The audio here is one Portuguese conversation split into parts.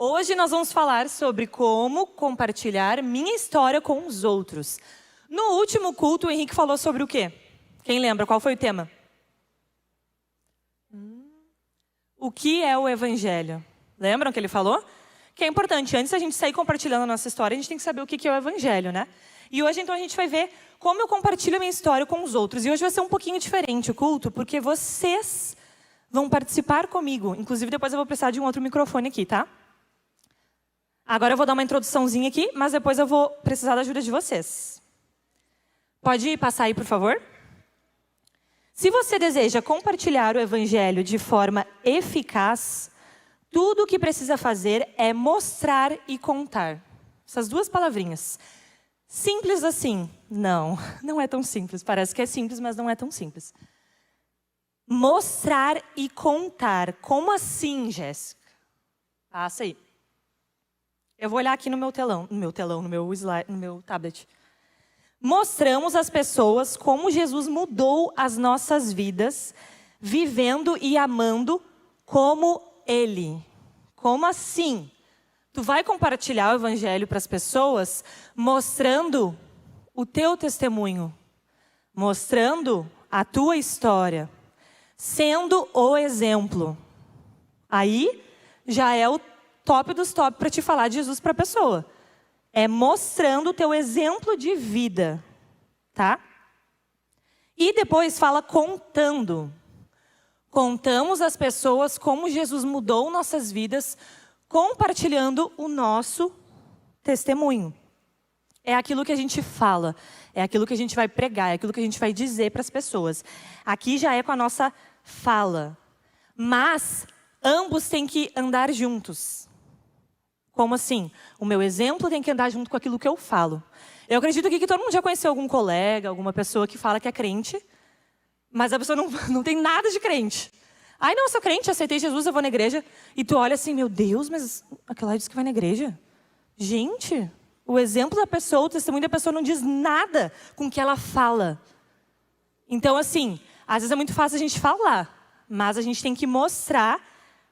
Hoje nós vamos falar sobre como compartilhar minha história com os outros. No último culto, o Henrique falou sobre o quê? Quem lembra? Qual foi o tema? O que é o Evangelho? Lembram que ele falou? Que é importante, antes da gente sair compartilhando a nossa história, a gente tem que saber o que é o Evangelho, né? E hoje, então, a gente vai ver como eu compartilho a minha história com os outros. E hoje vai ser um pouquinho diferente o culto, porque vocês vão participar comigo. Inclusive, depois eu vou precisar de um outro microfone aqui, tá? Agora eu vou dar uma introduçãozinha aqui, mas depois eu vou precisar da ajuda de vocês. Pode passar aí, por favor? Se você deseja compartilhar o Evangelho de forma eficaz, tudo o que precisa fazer é mostrar e contar. Essas duas palavrinhas. Simples assim? Não, não é tão simples. Parece que é simples, mas não é tão simples. Mostrar e contar. Como assim, Jéssica? Passa aí. Eu vou olhar aqui no meu slide, no meu tablet. Mostramos às pessoas como Jesus mudou as nossas vidas, vivendo e amando como Ele. Como assim? Tu vai compartilhar o Evangelho para as pessoas mostrando o teu testemunho, mostrando a tua história, sendo o exemplo. Aí já é o top dos top para te falar de Jesus para a pessoa. É mostrando o teu exemplo de vida, tá? E depois fala contando. Contamos às pessoas como Jesus mudou nossas vidas, compartilhando o nosso testemunho. É aquilo que a gente fala, é aquilo que a gente vai pregar, é aquilo que a gente vai dizer para as pessoas. Aqui já é com a nossa fala. Mas ambos têm que andar juntos. Como assim? O meu exemplo tem que andar junto com aquilo que eu falo. Eu acredito aqui que todo mundo já conheceu algum colega, alguma pessoa que fala que é crente, mas a pessoa não tem nada de crente. Ai, não, eu sou crente, aceitei Jesus, eu vou na igreja. E tu olha assim, meu Deus, mas aquela disse que vai na igreja. Gente, o exemplo da pessoa, o testemunho da pessoa não diz nada com o que ela fala. Então, assim, às vezes é muito fácil a gente falar, mas a gente tem que mostrar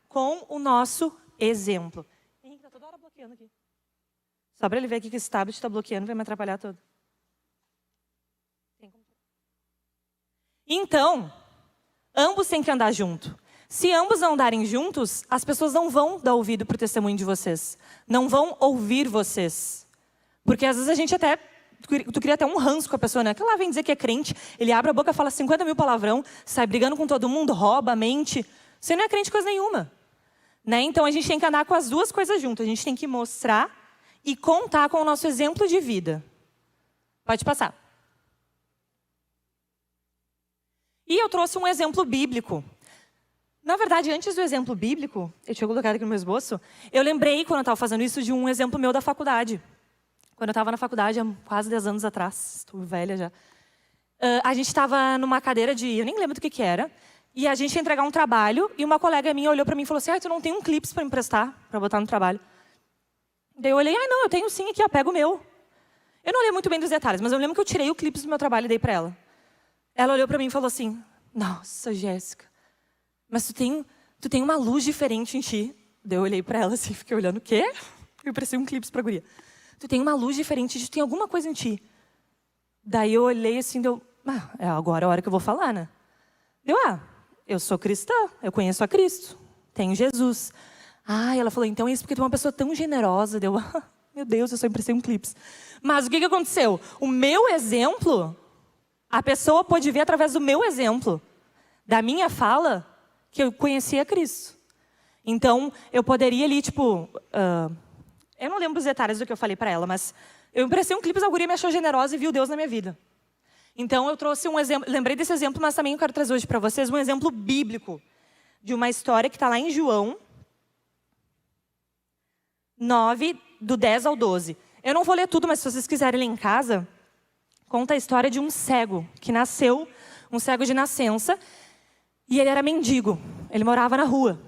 com o nosso exemplo. Henrique, tá toda hora bloqueando aqui. Só para ele ver aqui que esse tablet está bloqueando, vai me atrapalhar todo. Então, ambos têm que andar junto. Se ambos não andarem juntos, as pessoas não vão dar ouvido para o testemunho de vocês. Não vão ouvir vocês. Porque às vezes a gente até... Tu cria até um ranço com a pessoa, né? Que ela vem dizer que é crente, ele abre a boca, fala 50 mil palavrão, sai brigando com todo mundo, rouba, mente. Você não é crente coisa nenhuma. Né? Então a gente tem que andar com as duas coisas juntas. A gente tem que mostrar e contar com o nosso exemplo de vida. Pode passar. E eu trouxe um exemplo bíblico. Na verdade, antes do exemplo bíblico, eu tinha colocado aqui no meu esboço, eu lembrei, quando eu estava fazendo isso, de um exemplo meu da faculdade. Quando eu estava na faculdade, há quase 10 anos atrás, estou velha já, a gente estava numa cadeira de... Eu nem lembro do que era. E a gente ia entregar um trabalho, e uma colega minha olhou para mim e falou assim, tu não tem um clipe para me emprestar, para botar no trabalho? Daí eu olhei, não, eu tenho sim aqui, ó, pega o meu. Eu não lembro muito bem dos detalhes, mas eu lembro que eu tirei o clipe do meu trabalho e dei para ela. Ela olhou para mim e falou assim, nossa, Jéssica, mas tu tem uma luz diferente em ti. Daí eu olhei para ela assim, fiquei olhando, o quê? Eu prestei um clipe para a guria. Tu tem uma luz diferente, tu tem alguma coisa em ti. Daí eu olhei assim, é agora a hora que eu vou falar, né? Eu sou cristã, eu conheço a Cristo, tenho Jesus. Ela falou, então é isso porque tu é uma pessoa tão generosa. Meu Deus, eu só emprestei um clipe. Mas o que aconteceu? O meu exemplo, a pessoa pôde ver através do meu exemplo, da minha fala, que eu conhecia Cristo. Então, eu poderia ali, eu não lembro os detalhes do que eu falei para ela, mas eu emprestei um clipe, a guria me achou generosa e viu Deus na minha vida. Então, eu trouxe um exemplo, lembrei desse exemplo, mas também eu quero trazer hoje para vocês um exemplo bíblico de uma história que está lá em João 9, do 10 ao 12. Eu não vou ler tudo, mas se vocês quiserem ler em casa, conta a história de um cego que nasceu, um cego de nascença, e ele era mendigo, ele morava na rua,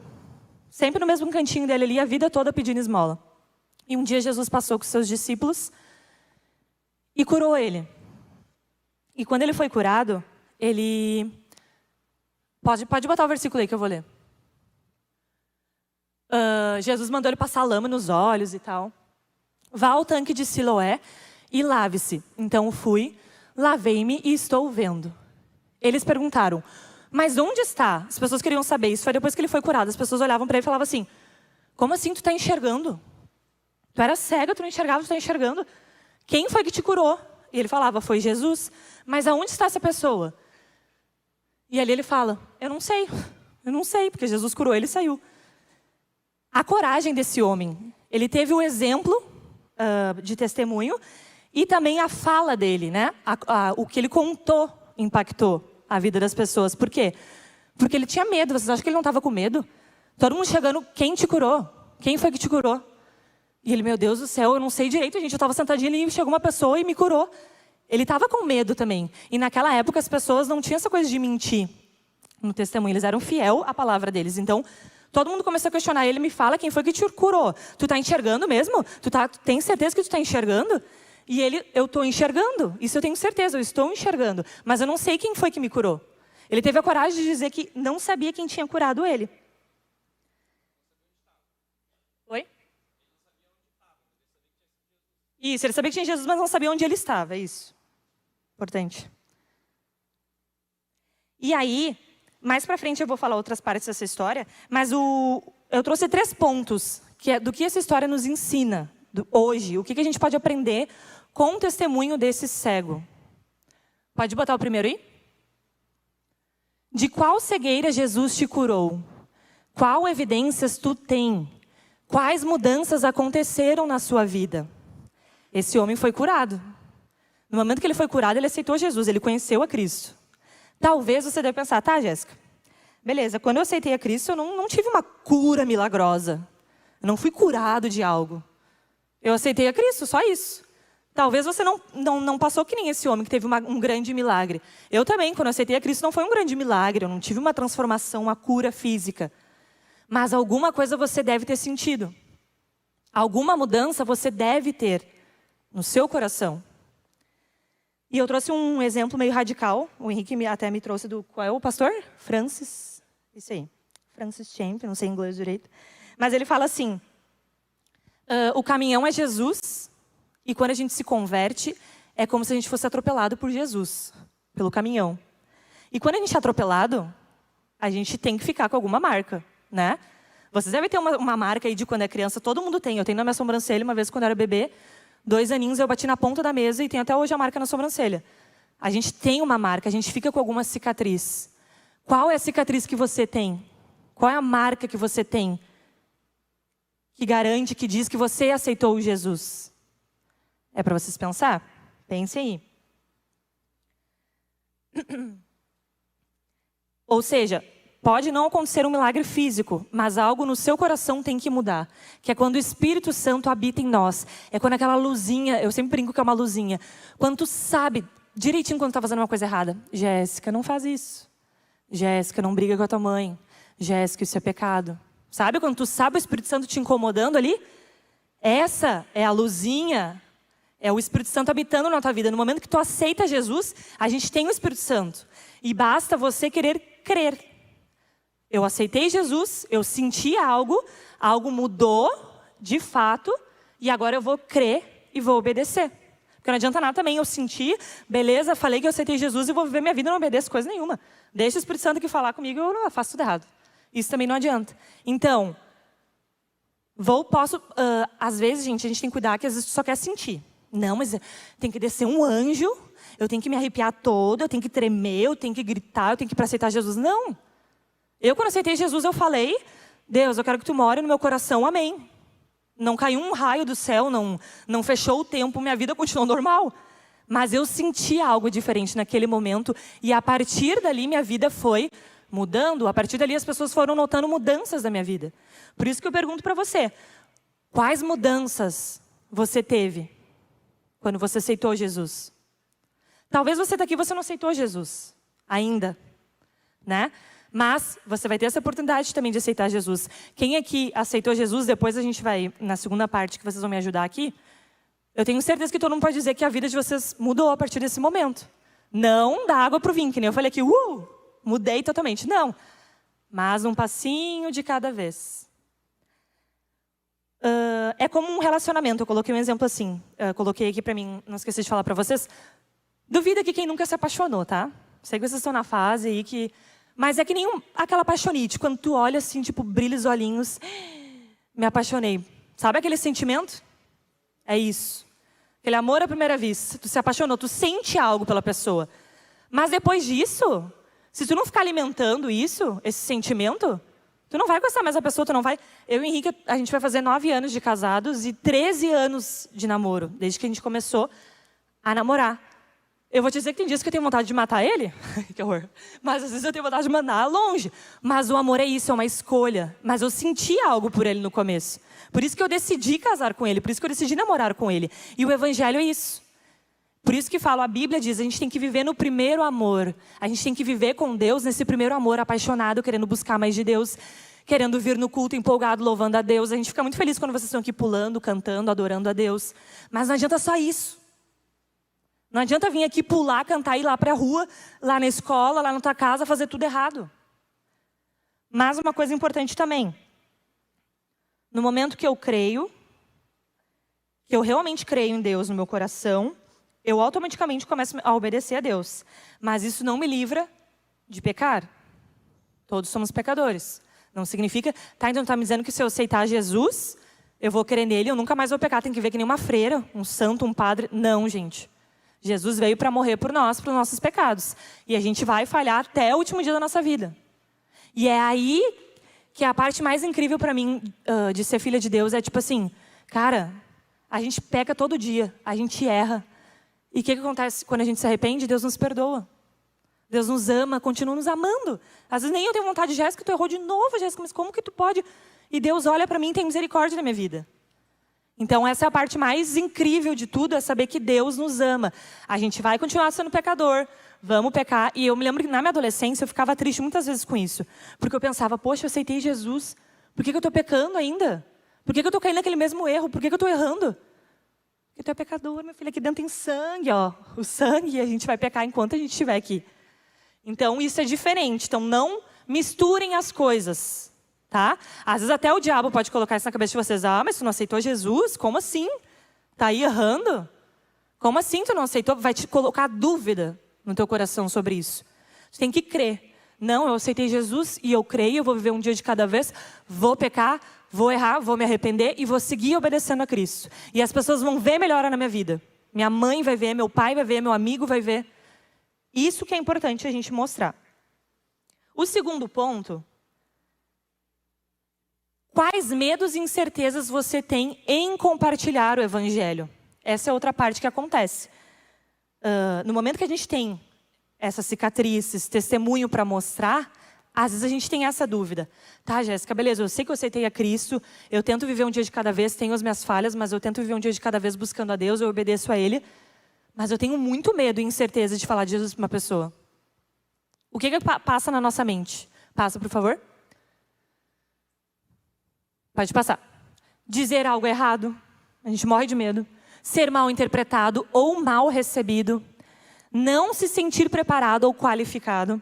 sempre no mesmo cantinho dele ali, a vida toda pedindo esmola. E um dia Jesus passou com seus discípulos e curou ele. E quando ele foi curado, ele... Pode botar o versículo aí que eu vou ler. Jesus mandou ele passar lama nos olhos e tal. Vá ao tanque de Siloé e lave-se. Então fui, lavei-me e estou vendo. Eles perguntaram, mas onde está? As pessoas queriam saber. Isso foi depois que ele foi curado. As pessoas olhavam para ele e falavam assim, como assim tu está enxergando? Tu era cega, tu não enxergava, tu está enxergando. Quem foi que te curou? E ele falava, foi Jesus. Mas aonde está essa pessoa? E ali ele fala, eu não sei, porque Jesus curou ele e saiu. A coragem desse homem, ele teve o exemplo de testemunho e também a fala dele, né? O que ele contou impactou a vida das pessoas. Por quê? Porque ele tinha medo. Vocês acham que ele não estava com medo? Todo mundo chegando, quem te curou? Quem foi que te curou? E ele, meu Deus do céu, eu não sei direito, gente. Eu estava sentadinho ali e chegou uma pessoa e me curou. Ele estava com medo também. E naquela época as pessoas não tinham essa coisa de mentir no testemunho. Eles eram fiel à palavra deles. Então, todo mundo começou a questionar ele. Me fala, quem foi que te curou? Tu está enxergando mesmo? Tu tem certeza que tu está enxergando? E ele, eu estou enxergando. Isso eu tenho certeza, eu estou enxergando. Mas eu não sei quem foi que me curou. Ele teve a coragem de dizer que não sabia quem tinha curado ele. Oi? Isso, ele sabia que tinha Jesus, mas não sabia onde ele estava. É isso. Importante. E aí, mais pra frente eu vou falar outras partes dessa história, mas eu trouxe 3 pontos do que essa história nos ensina hoje. O que a gente pode aprender com o testemunho desse cego. Pode botar o primeiro aí? De qual cegueira Jesus te curou? Qual evidências tu tem? Quais mudanças aconteceram na sua vida? Esse homem foi curado. No momento que ele foi curado, ele aceitou Jesus, ele conheceu a Cristo. Talvez você deve pensar, tá, Jéssica? Beleza, quando eu aceitei a Cristo, eu não tive uma cura milagrosa. Eu não fui curado de algo. Eu aceitei a Cristo, só isso. Talvez você não passou que nem esse homem que teve um grande milagre. Eu também, quando eu aceitei a Cristo, não foi um grande milagre. Eu não tive uma transformação, uma cura física. Mas alguma coisa você deve ter sentido. Alguma mudança você deve ter no seu coração. E eu trouxe um exemplo meio radical. O Henrique até me trouxe qual é o pastor? Francis. Isso aí. Francis Champ, não sei inglês direito. Mas ele fala assim, o caminhão é Jesus, e quando a gente se converte, é como se a gente fosse atropelado por Jesus, pelo caminhão. E quando a gente é atropelado, a gente tem que ficar com alguma marca, né? Vocês devem ter uma marca aí de quando é criança, todo mundo tem. Eu tenho na minha sobrancelha, uma vez quando eu era bebê, 2 aninhos, eu bati na ponta da mesa e tenho até hoje a marca na sobrancelha. A gente tem uma marca, a gente fica com alguma cicatriz. Qual é a cicatriz que você tem? Qual é a marca que você tem? Que garante, que diz que você aceitou Jesus? É para vocês pensar? Pensem aí. Ou seja, pode não acontecer um milagre físico, mas algo no seu coração tem que mudar. Que é quando o Espírito Santo habita em nós. É quando aquela luzinha, eu sempre brinco que é uma luzinha. Quando tu sabe direitinho quando tu tá fazendo uma coisa errada. Jéssica, não faz isso. Jéssica, não briga com a tua mãe. Jéssica, isso é pecado. Sabe quando tu sabe o Espírito Santo te incomodando ali? Essa é a luzinha. É o Espírito Santo habitando na tua vida. No momento que tu aceita Jesus, a gente tem o Espírito Santo. E basta você querer crer. Eu aceitei Jesus, eu senti algo mudou, de fato, e agora eu vou crer e vou obedecer. Porque não adianta nada também eu sentir, beleza, falei que eu aceitei Jesus e vou viver minha vida e não obedeço coisa nenhuma. Deixa o Espírito Santo aqui falar comigo e eu faço tudo errado. Isso também não adianta. Então, às vezes, gente, a gente tem que cuidar que às vezes tu só quer sentir. Não, mas tem que descer um anjo, eu tenho que me arrepiar todo, eu tenho que tremer, eu tenho que gritar, eu tenho que ir para aceitar Jesus. Não. Eu, quando aceitei Jesus, eu falei, Deus, eu quero que tu more no meu coração, amém. Não caiu um raio do céu, não fechou o tempo, minha vida continuou normal. Mas eu senti algo diferente naquele momento e a partir dali minha vida foi mudando. A partir dali as pessoas foram notando mudanças da minha vida. Por isso que eu pergunto para você, quais mudanças você teve quando você aceitou Jesus? Talvez você está aqui e você não aceitou Jesus ainda, né? Mas você vai ter essa oportunidade também de aceitar Jesus. Quem aqui aceitou Jesus, depois a gente vai, na segunda parte que vocês vão me ajudar aqui, eu tenho certeza que todo mundo pode dizer que a vida de vocês mudou a partir desse momento. Não da água para o vinho, que nem eu falei aqui, mudei totalmente. Não, mas um passinho de cada vez. É como um relacionamento. Eu coloquei um exemplo assim. Coloquei aqui pra mim, não esqueci de falar pra vocês. Duvida que quem nunca se apaixonou, tá? Sei que vocês estão na fase aí que... Mas é que nem aquela apaixonite. Quando tu olha assim, tipo, brilha os olhinhos. Me apaixonei. Sabe aquele sentimento? É isso. Aquele amor à primeira vista. Tu se apaixonou, tu sente algo pela pessoa. Mas depois disso, se tu não ficar alimentando isso, esse sentimento, tu não vai gostar mais da pessoa, tu não vai... Eu e o Henrique, a gente vai fazer 9 anos de casados e 13 anos de namoro, desde que a gente começou a namorar. Eu vou te dizer que tem dias que eu tenho vontade de matar ele. Que horror. Mas às vezes eu tenho vontade de mandar longe. Mas o amor é isso, é uma escolha. Mas eu senti algo por ele no começo. Por isso que eu decidi casar com ele. Por isso que eu decidi namorar com ele. E o evangelho é isso. Por isso que falo, a Bíblia diz, a gente tem que viver no primeiro amor. A gente tem que viver com Deus nesse primeiro amor, apaixonado, querendo buscar mais de Deus. Querendo vir no culto empolgado, louvando a Deus. A gente fica muito feliz quando vocês estão aqui pulando, cantando, adorando a Deus. Mas não adianta só isso. Não adianta vir aqui pular, cantar, ir lá para a rua, lá na escola, lá na tua casa, fazer tudo errado. Mas uma coisa importante também. No momento que eu creio, que eu realmente creio em Deus no meu coração, eu automaticamente começo a obedecer a Deus. Mas isso não me livra de pecar. Todos somos pecadores. Não significa... Tá, então tá me dizendo que se eu aceitar Jesus, eu vou crer nele, eu nunca mais vou pecar. Tem que ver que nem uma freira, um santo, um padre. Não, gente. Jesus veio para morrer por nós, pelos nossos pecados. E a gente vai falhar até o último dia da nossa vida. E é aí que a parte mais incrível para mim de ser filha de Deus é tipo assim, cara, a gente peca todo dia, a gente erra. E o que acontece quando a gente se arrepende? Deus nos perdoa. Deus nos ama, continua nos amando. Às vezes nem eu tenho vontade, Jéssica, tu errou de novo, Jéssica, mas como que tu pode? E Deus olha para mim e tem misericórdia na minha vida. Então essa é a parte mais incrível de tudo, é saber que Deus nos ama. A gente vai continuar sendo pecador, vamos pecar. E eu me lembro que na minha adolescência eu ficava triste muitas vezes com isso. Porque eu pensava, poxa, eu aceitei Jesus. Por que eu estou pecando ainda? Por que eu estou caindo naquele mesmo erro? Por que eu estou errando? Porque tu é pecador, meu filho. Aqui dentro tem sangue, ó. O sangue, a gente vai pecar enquanto a gente estiver aqui. Então isso é diferente. Então não misturem as coisas. Tá? Às vezes até o diabo pode colocar isso na cabeça de vocês. Ah, mas tu não aceitou Jesus? Como assim? Tá aí errando? Como assim tu não aceitou? Vai te colocar dúvida no teu coração sobre isso. Tu tem que crer. Não, eu aceitei Jesus e eu creio, eu vou viver um dia de cada vez, vou pecar, vou errar, vou me arrepender e vou seguir obedecendo a Cristo. E as pessoas vão ver melhora na minha vida. Minha mãe vai ver, meu pai vai ver, meu amigo vai ver. Isso que é importante a gente mostrar. O segundo ponto... Quais medos e incertezas você tem em compartilhar o evangelho? Essa é outra parte que acontece. No momento que a gente tem essas cicatrizes, testemunho para mostrar, às vezes a gente tem essa dúvida. Tá, Jéssica, beleza, eu sei que eu aceitei a Cristo, eu tento viver um dia de cada vez, tenho as minhas falhas, mas eu tento viver um dia de cada vez buscando a Deus, eu obedeço a Ele, mas eu tenho muito medo e incerteza de falar de Jesus para uma pessoa. O que passa na nossa mente? Passa, por favor. Pode passar. Dizer algo errado, a gente morre de medo. Ser mal interpretado ou mal recebido. Não se sentir preparado ou qualificado.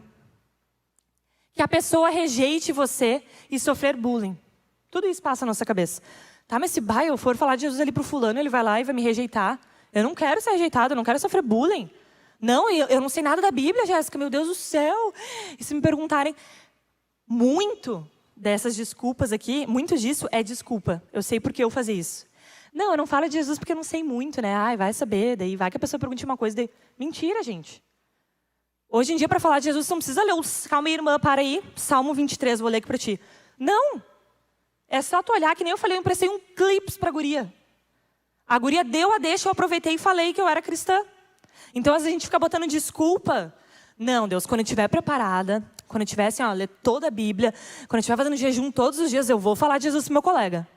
Que a pessoa rejeite você e sofrer bullying. Tudo isso passa na nossa cabeça. Tá, mas se eu for falar de Jesus ali pro fulano, ele vai lá e vai me rejeitar. Eu não quero ser rejeitado, eu não quero sofrer bullying. Não, eu não sei nada da Bíblia, Jéssica, meu Deus do céu. E se me perguntarem muito... dessas desculpas aqui, muito disso é desculpa. Eu sei por que eu fazia isso. Não, eu não falo de Jesus porque eu não sei muito, né? Ai, vai saber, daí vai que a pessoa pergunte uma coisa, daí... Mentira, gente. Hoje em dia, para falar de Jesus, você não precisa ler Calma aí, irmã, para aí. Salmo 23, vou ler aqui para ti. Não. É só tu olhar, que nem eu falei, eu emprestei um clips para a guria. A guria deu a deixa, eu aproveitei e falei que eu era cristã. Então, às vezes a gente fica botando desculpa. Não, Deus, quando eu estiver preparada, quando eu estiver assim, ó, ler toda a Bíblia, quando eu estiver fazendo jejum todos os dias, eu vou falar de Jesus pro meu colega.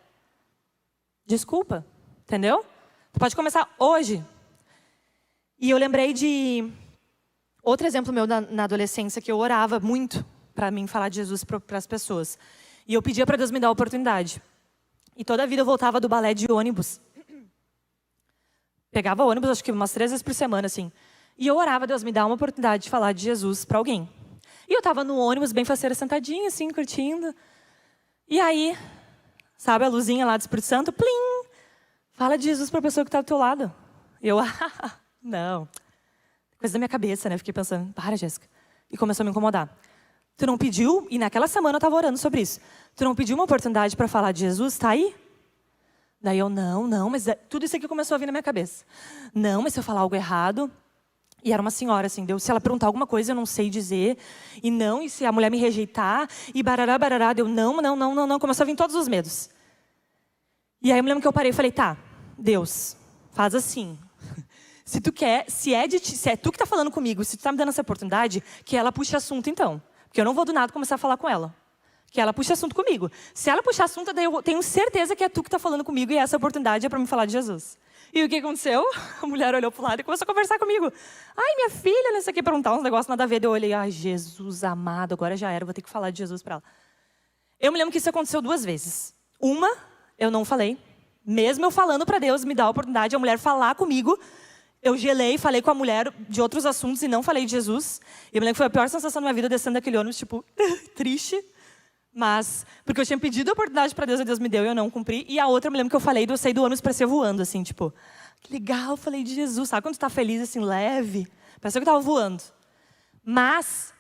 Desculpa, entendeu? Tu pode começar hoje. E eu lembrei de outro exemplo meu na adolescência, que eu orava muito para mim falar de Jesus para as pessoas. E eu pedia para Deus me dar a oportunidade. E toda a vida eu voltava do balé de ônibus. Pegava ônibus, acho que umas 3 vezes por semana, assim. E eu orava, Deus, me dá uma oportunidade de falar de Jesus para alguém. E eu estava no ônibus, bem faceira, sentadinha, assim, curtindo. E aí, Sabe a luzinha lá do Espírito Santo? Plim! Fala de Jesus para a pessoa que está do teu lado. Eu, não. Coisa da minha cabeça, né? Fiquei pensando, para, Jéssica. E começou a me incomodar. Tu não pediu, e naquela semana eu estava orando sobre isso. Tu não pediu uma oportunidade para falar de Jesus? Tá aí? Daí eu, não, mas tudo isso aqui começou a vir na minha cabeça. Não, mas se eu falar algo errado... E era uma senhora, assim, deu, se ela perguntar alguma coisa, eu não sei dizer. E se a mulher me rejeitar, e barará, deu, não. Começou a vir todos os medos. E aí eu me lembro que eu parei e falei, tá, Deus, faz assim. Se tu quer, se é tu que tá falando comigo, se tu tá me dando essa oportunidade, que ela puxe assunto então. Porque eu não vou do nada começar a falar com ela. Que ela puxe assunto comigo. Se ela puxar assunto, daí eu tenho certeza que é tu que tá falando comigo e essa oportunidade é para me falar de Jesus. E o que aconteceu? A mulher olhou pro lado e começou a conversar comigo. Ai, minha filha, não sei o que, perguntar uns negócios nada a ver. Eu olhei, ai, Jesus amado, agora já era, vou ter que falar de Jesus para ela. Eu me lembro que isso aconteceu 2 vezes. Uma, eu não falei. Mesmo eu falando para Deus, me dá a oportunidade, a mulher falar comigo. Eu gelei, falei com a mulher de outros assuntos e não falei de Jesus. E eu me lembro que foi a pior sensação da minha vida, descendo daquele ônibus, tipo, triste. Mas, porque eu tinha pedido a oportunidade para Deus, e Deus me deu e eu não cumpri. E a outra, eu me lembro que eu falei, eu saí do ônibus, parecia voando, assim, tipo, que legal, eu falei de Jesus. Sabe quando tu tá feliz, assim, leve? Parecia que eu tava voando. Mas,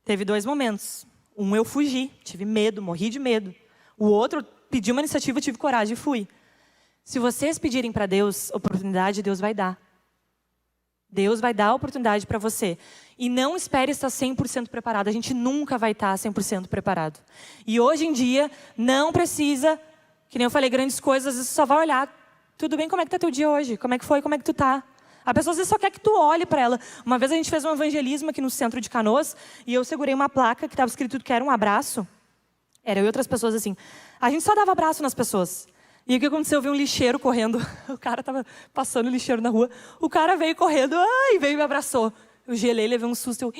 teve 2 momentos. Um, eu fugi, tive medo, morri de medo. O outro, pedi uma iniciativa, tive coragem e fui. Se vocês pedirem para Deus oportunidade, Deus vai dar. Deus vai dar a oportunidade para você. E não espere estar 100% preparado. A gente nunca vai estar 100% preparado. E hoje em dia, não precisa, que nem eu falei, grandes coisas, às vezes você só vai olhar. Tudo bem, como é que tá teu dia hoje? Como é que foi? Como é que tu tá? A pessoa às vezes só quer que tu olhe para ela. Uma vez a gente fez um evangelismo aqui no centro de Canoas, e eu segurei uma placa que estava escrito que era um abraço. Era eu e outras pessoas assim. A gente só dava abraço nas pessoas. E o que aconteceu? Eu vi um lixeiro correndo. O cara estava passando o lixeiro na rua. O cara veio correndo, veio e me abraçou. Eu gelei, levei um susto.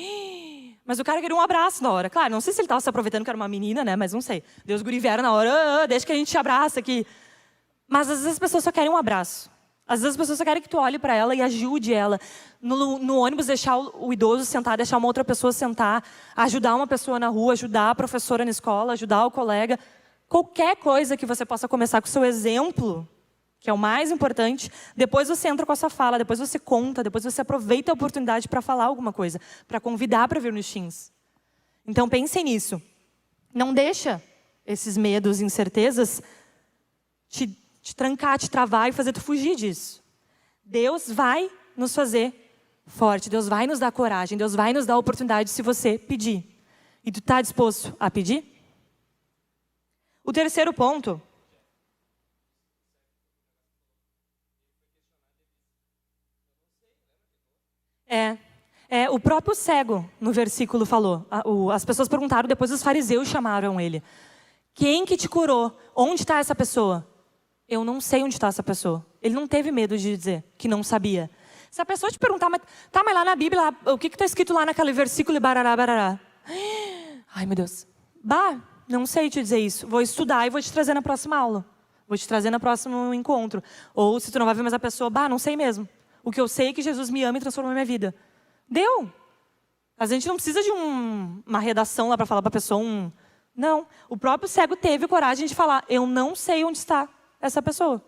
Mas o cara queria um abraço na hora. Claro, não sei se ele estava se aproveitando que era uma menina, né? Mas não sei. Deus guri vieram na hora, deixa que a gente te abraça aqui. Mas às vezes as pessoas só querem um abraço. Às vezes as pessoas só querem que tu olhe para ela e ajude ela. No ônibus, deixar o idoso sentar, deixar uma outra pessoa sentar, ajudar uma pessoa na rua, ajudar a professora na escola, ajudar o colega. Qualquer coisa que você possa começar com o seu exemplo, que é o mais importante, depois você entra com a sua fala, depois você conta, depois você aproveita a oportunidade para falar alguma coisa, para convidar para vir nos Teams. Então pensem nisso. Não deixa esses medos e incertezas te trancar, te travar e fazer tu fugir disso. Deus vai nos fazer forte, Deus vai nos dar coragem, Deus vai nos dar a oportunidade se você pedir. E tu está disposto a pedir? O terceiro ponto o próprio cego no versículo falou. As pessoas perguntaram, depois os fariseus chamaram ele. Quem que te curou? Onde está essa pessoa? Eu não sei onde está essa pessoa. Ele não teve medo de dizer que não sabia. Se a pessoa te perguntar, mas lá na Bíblia, o que está escrito lá naquele versículo e barará, barará? Ai, meu Deus. Não sei te dizer isso. Vou estudar e vou te trazer na próxima aula. Vou te trazer no próximo encontro. Ou se tu não vai ver mais a pessoa, não sei mesmo. O que eu sei é que Jesus me ama e transformou a minha vida. Deu. A gente não precisa de uma redação lá para falar para a pessoa. Não. O próprio cego teve coragem de falar, eu não sei onde está essa pessoa.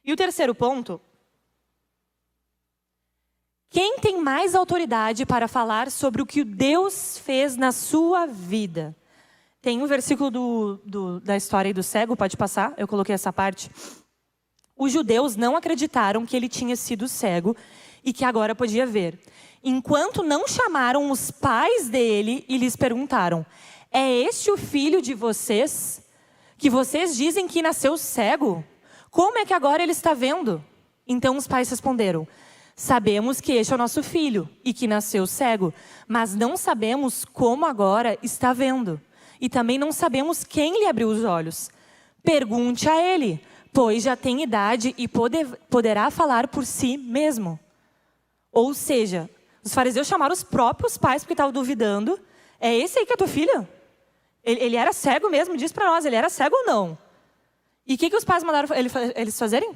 E o terceiro ponto. Quem tem mais autoridade para falar sobre o que Deus fez na sua vida? Tem um versículo da história aí do cego, pode passar? Eu coloquei essa parte. Os judeus não acreditaram que ele tinha sido cego e que agora podia ver. Enquanto não chamaram os pais dele e lhes perguntaram, é este o filho de vocês? Que vocês dizem que nasceu cego? Como é que agora ele está vendo? Então os pais responderam, sabemos que este é o nosso filho e que nasceu cego, mas não sabemos como agora está vendo. E também não sabemos quem lhe abriu os olhos. Pergunte a ele, pois já tem idade e poderá falar por si mesmo. Ou seja, os fariseus chamaram os próprios pais porque estavam duvidando. É esse aí que é teu filho? Ele era cego mesmo, diz para nós, ele era cego ou não? E o que os pais mandaram eles fazerem?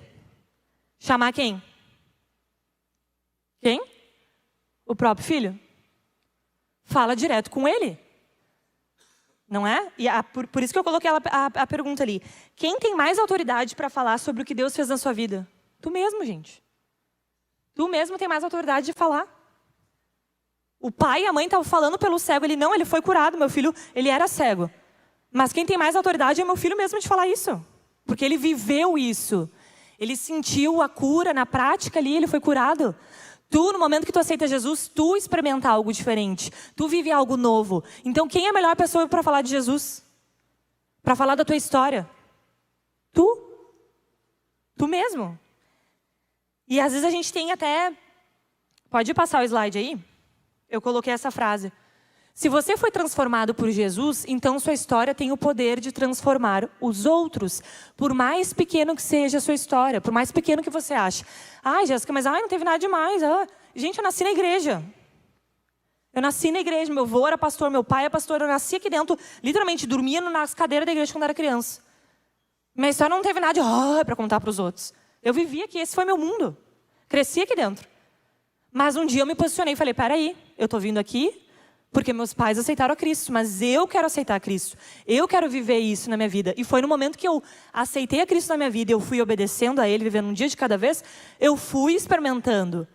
Chamar quem? Quem? O próprio filho. Fala direto com ele. Não é? E por isso que eu coloquei a pergunta ali. Quem tem mais autoridade para falar sobre o que Deus fez na sua vida? Tu mesmo, gente. Tu mesmo tem mais autoridade de falar. O pai e a mãe estavam falando pelo cego. Ele foi curado, meu filho, ele era cego. Mas quem tem mais autoridade é meu filho mesmo de falar isso. Porque ele viveu isso. Ele sentiu a cura na prática ali, ele foi curado. Tu, no momento que tu aceita Jesus, tu experimenta algo diferente. Tu vive algo novo. Então, quem é a melhor pessoa para falar de Jesus? Para falar da tua história? Tu. Tu mesmo. E às vezes a gente tem até... Pode passar o slide aí? Eu coloquei essa frase. Se você foi transformado por Jesus, então sua história tem o poder de transformar os outros. Por mais pequeno que seja a sua história, por mais pequeno que você ache. Ai, Jéssica, mas não teve nada demais. Gente, eu nasci na igreja. Eu nasci na igreja, meu avô era pastor, meu pai é pastor. Eu nasci aqui dentro, literalmente, dormia nas cadeiras da igreja quando era criança. Minha história não teve nada de para contar para os outros. Eu vivi aqui, esse foi meu mundo. Cresci aqui dentro. Mas um dia eu me posicionei e falei, peraí, eu estou vindo aqui porque meus pais aceitaram a Cristo, mas eu quero aceitar a Cristo. Eu quero viver isso na minha vida. E foi no momento que eu aceitei a Cristo na minha vida, eu fui obedecendo a Ele, vivendo um dia de cada vez, eu fui experimentando.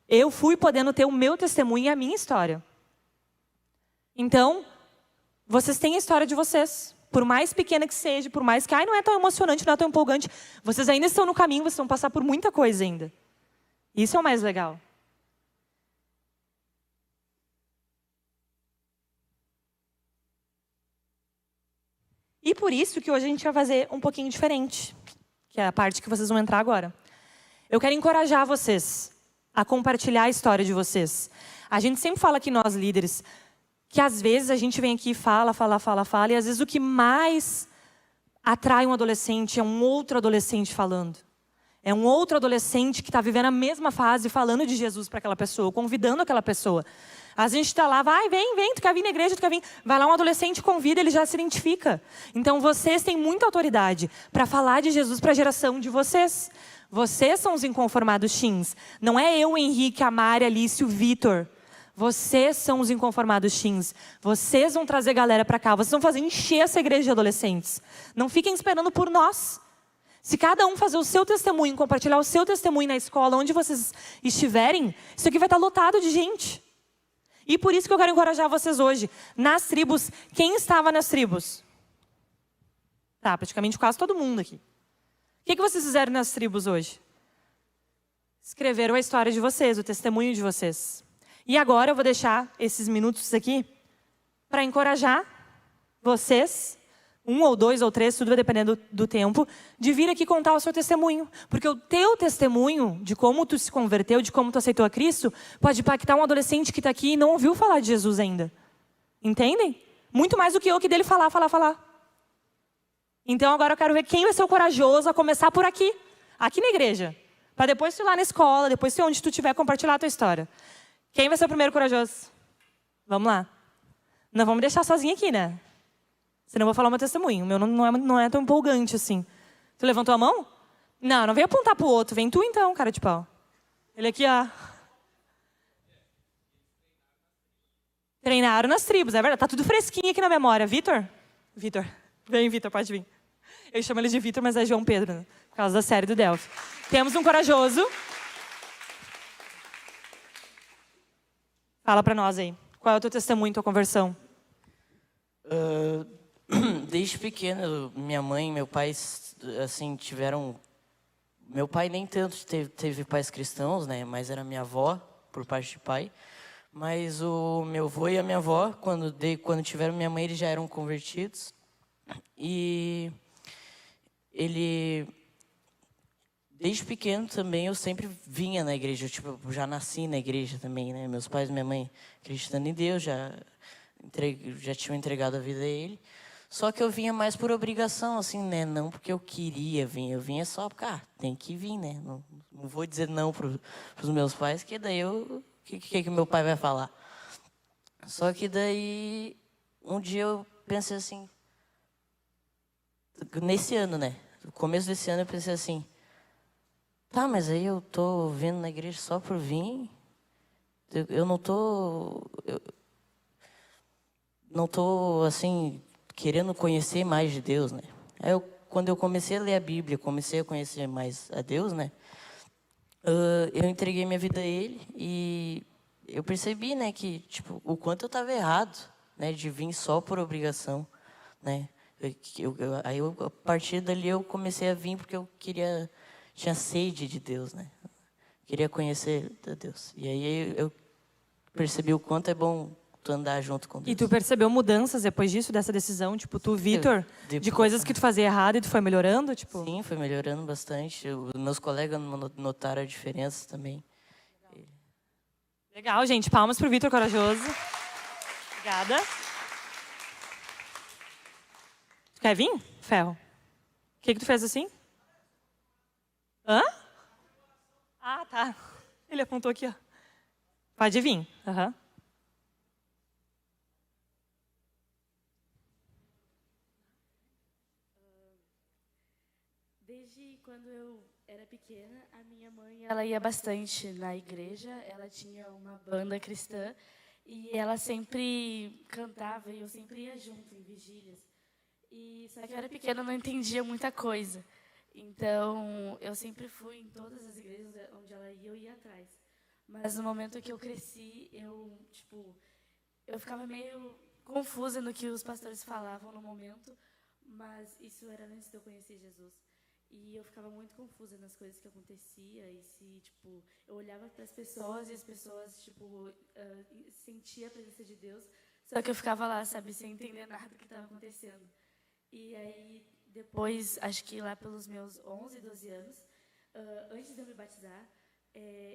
Eu fui podendo ter o meu testemunho e a minha história. Então, vocês têm a história de vocês. Por mais pequena que seja, por mais que não é tão emocionante, não é tão empolgante, vocês ainda estão no caminho, vocês vão passar por muita coisa ainda. Isso é o mais legal. E por isso que hoje a gente vai fazer um pouquinho diferente, que é a parte que vocês vão entrar agora. Eu quero encorajar vocês a compartilhar a história de vocês. A gente sempre fala aqui, nós líderes, que às vezes a gente vem aqui e fala, e às vezes o que mais atrai um adolescente é um outro adolescente falando. É um outro adolescente que está vivendo a mesma fase, falando de Jesus para aquela pessoa, convidando aquela pessoa. A gente está lá, vai, vem, tu quer vir na igreja, tu quer vir. Vai lá um adolescente, convida, ele já se identifica. Então vocês têm muita autoridade para falar de Jesus para a geração de vocês. Vocês são os inconformados teens. Não é eu, Henrique, a Mari, a Alice, o Vitor. Vocês são os inconformados teens. Vocês vão trazer galera para cá. Vocês vão fazer encher essa igreja de adolescentes. Não fiquem esperando por nós. Se cada um fazer o seu testemunho, compartilhar o seu testemunho na escola, onde vocês estiverem, isso aqui vai estar lotado de gente. E por isso que eu quero encorajar vocês hoje. Nas tribos, quem estava nas tribos? Tá, praticamente quase todo mundo aqui. O que vocês fizeram nas tribos hoje? Escreveram a história de vocês, o testemunho de vocês. E agora eu vou deixar esses minutos aqui para encorajar vocês, 1 ou 2 ou 3, tudo vai dependendo do tempo, de vir aqui contar o seu testemunho. Porque o teu testemunho, de como tu se converteu, de como tu aceitou a Cristo, pode impactar um adolescente que está aqui e não ouviu falar de Jesus ainda. Entendem? Muito mais do que eu que dele falar. Então agora eu quero ver quem vai ser o corajoso a começar por aqui na igreja. Para depois tu ir lá na escola, depois tu ir onde tu estiver, compartilhar a tua história. Quem vai ser o primeiro corajoso? Vamos lá. Não vamos me deixar sozinha aqui, né? Senão eu vou falar o meu testemunho. O meu não é tão empolgante assim. Tu levantou a mão? Não vem apontar pro outro. Vem tu então, cara de pau. Ele aqui, ó. Treinaram nas tribos, é verdade. Tá tudo fresquinho aqui na memória. Vitor? Vitor. Vem, Vitor, pode vir. Eu chamo ele de Vitor, mas é João Pedro, né? Por causa da série do Delphi. Temos um corajoso. Fala pra nós aí. Qual é o teu testemunho, tua conversão? Desde pequeno, minha mãe e meu pai, assim, tiveram... Meu pai nem tanto teve pais cristãos, né? Mas era minha avó, por parte de pai. Mas o meu avô e a minha avó, quando tiveram minha mãe, eles já eram convertidos. E desde pequeno também, eu sempre vinha na igreja. Eu já nasci na igreja também, né? Meus pais e minha mãe acreditando em Deus, já tinham entregado a vida a Ele. Só que eu vinha mais por obrigação, assim, né? Não porque eu queria vir. Eu vinha só porque, tem que vir, né? Não vou dizer não pros meus pais, que daí o que meu pai vai falar? Só que daí, um dia eu pensei assim, nesse ano, né? No começo desse ano eu pensei assim, tá, mas aí eu tô vindo na igreja só por vir? Eu não tô assim, querendo conhecer mais de Deus, né? Aí quando eu comecei a ler a Bíblia, comecei a conhecer mais a Deus, né? Eu entreguei minha vida a Ele e eu percebi, né, que tipo o quanto eu estava errado, né, de vir só por obrigação, né? A partir dali eu comecei a vir porque eu tinha sede de Deus, né? Queria conhecer a Deus. E aí eu percebi o quanto é bom tu andar junto com Deus. E tu percebeu mudanças depois disso, dessa decisão? Tipo, tu, Vitor, de depois- coisas que tu fazia errado e tu foi melhorando? Tipo, Sim, foi melhorando bastante. Os meus colegas notaram a diferença também. legal, gente. Palmas pro Vitor Corajoso. Obrigada. Tu quer vir, Ferro? O que tu fez assim? Hã? Ah, tá. Ele apontou aqui, ó. Pode vir. Aham. Desde quando eu era pequena, a minha mãe, ela ia bastante na igreja, ela tinha uma banda cristã e ela sempre cantava e eu sempre ia junto em vigílias. E só que eu era pequena, eu não entendia muita coisa. Então, eu sempre fui em todas as igrejas onde ela ia, eu ia atrás. Mas no momento que eu cresci, eu ficava meio confusa no que os pastores falavam no momento, mas isso era antes de eu conhecer Jesus. E eu ficava muito confusa nas coisas que acontecia e se, eu olhava para as pessoas e as pessoas, sentia a presença de Deus, só que eu ficava lá, sabe, sem entender nada do que estava acontecendo. E aí, depois, acho que lá pelos meus 11, 12 anos, antes de eu me batizar,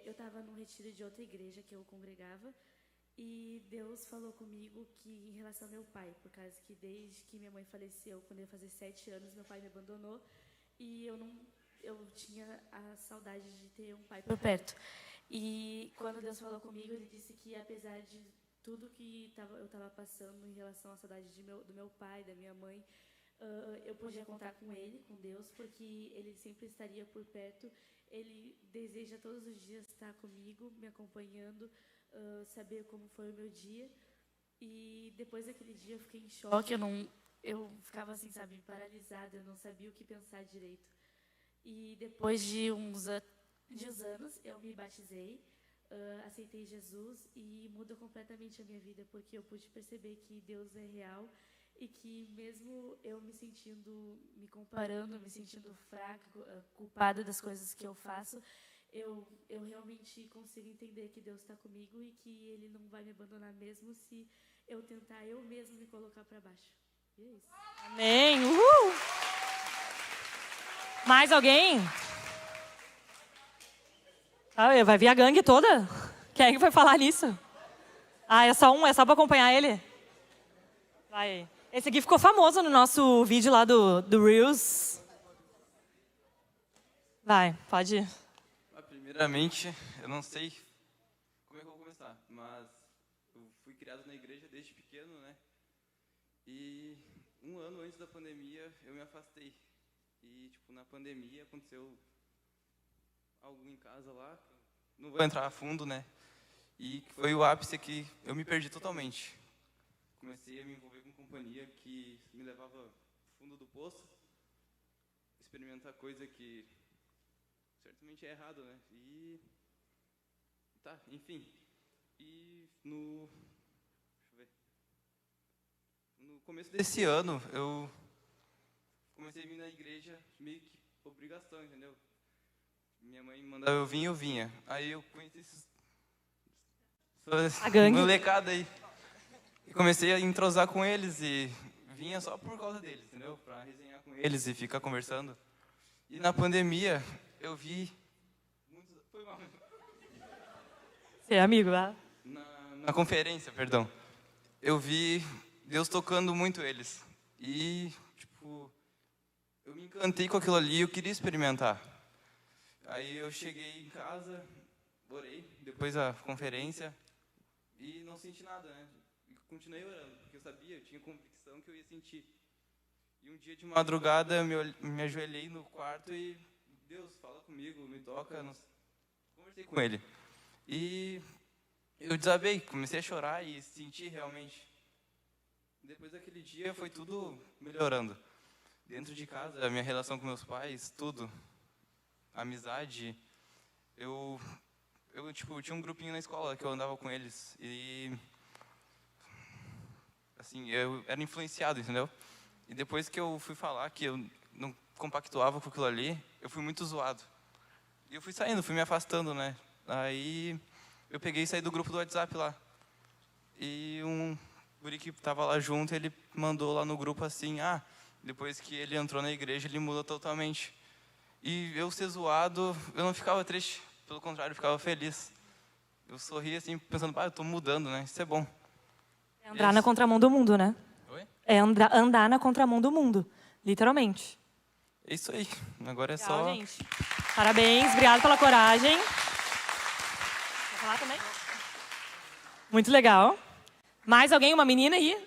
eu estava num retiro de outra igreja que eu congregava e Deus falou comigo que em relação ao meu pai, por causa que desde que minha mãe faleceu, quando eu ia fazer 7 anos, meu pai me abandonou e eu tinha a saudade de ter um pai por perto. E quando Deus falou comigo, Ele disse que apesar de tudo que eu estava passando em relação à saudade do meu pai, da minha mãe, eu podia contar com Ele, com Deus, porque Ele sempre estaria por perto. Ele deseja todos os dias estar comigo, me acompanhando, saber como foi o meu dia. E depois daquele dia eu fiquei em choque, eu ficava assim, sabe, paralisada, eu não sabia o que pensar direito. E depois de uns anos eu me batizei, aceitei Jesus e mudou completamente a minha vida, porque eu pude perceber que Deus é real e que mesmo eu me comparando, me sentindo fraca, culpada das coisas que eu faço, eu realmente consigo entender que Deus está comigo e que Ele não vai me abandonar mesmo se eu tentar eu mesmo me colocar para baixo. E é isso. Amém. Uhul. Mais alguém? Vai vir a gangue toda? Quem é que vai falar nisso? Ah, é só para acompanhar ele? Vai. Esse aqui ficou famoso no nosso vídeo lá do Reels. Vai, pode ir. Primeiramente, eu não sei como é que eu vou começar, mas eu fui criado na igreja desde pequeno, né? E um ano antes da pandemia, eu me afastei. E, na pandemia aconteceu algo em casa lá, não vou entrar a fundo, né? E foi o ápice que eu me perdi totalmente. Comecei a me envolver com companhia que me levava ao fundo do poço, experimentar coisa que certamente é errado, né? E tá, enfim. E no começo desse ano, eu comecei a vir na igreja meio que obrigação, entendeu? Minha mãe mandava eu vir, eu vinha. Aí eu conheci A gangue. molecada aí. E comecei a entrosar com eles e vinha só por causa deles, entendeu? Pra resenhar com eles e ficar conversando. E na pandemia, eu vi muitos... Foi mal. Você é amigo lá? Na conferência, perdão. Eu vi Deus tocando muito eles. E, eu me encantei com aquilo ali e eu queria experimentar. Aí eu cheguei em casa, orei, depois da conferência, e não senti nada, né? E continuei orando, porque eu tinha convicção que eu ia sentir. E um dia de madrugada, eu me ajoelhei no quarto e Deus, fala comigo, me toca. Conversei com Ele. E eu desabei, comecei a chorar e senti realmente. Depois daquele dia foi tudo melhorando. Dentro de casa, a minha relação com meus pais, tudo. Amizade. Tipo, tinha um grupinho na escola que eu andava com eles. E, assim, eu era influenciado, entendeu? E depois que eu fui falar que eu não compactuava com aquilo ali, eu fui muito zoado. E eu fui saindo, fui me afastando, né? Aí eu peguei e saí do grupo do WhatsApp lá. E um guri que estava lá junto, ele mandou lá no grupo assim, depois que ele entrou na igreja, ele mudou totalmente. E eu ser zoado, eu não ficava triste. Pelo contrário, eu ficava feliz. Eu sorria assim, pensando, eu estou mudando, né? Isso é bom. É andar na contramão do mundo, né? Oi? É andar na contramão do mundo, literalmente. É isso aí. Agora é Legal, só... gente. Parabéns, obrigado pela coragem. Quer falar também? Muito legal. Mais alguém? Uma menina aí?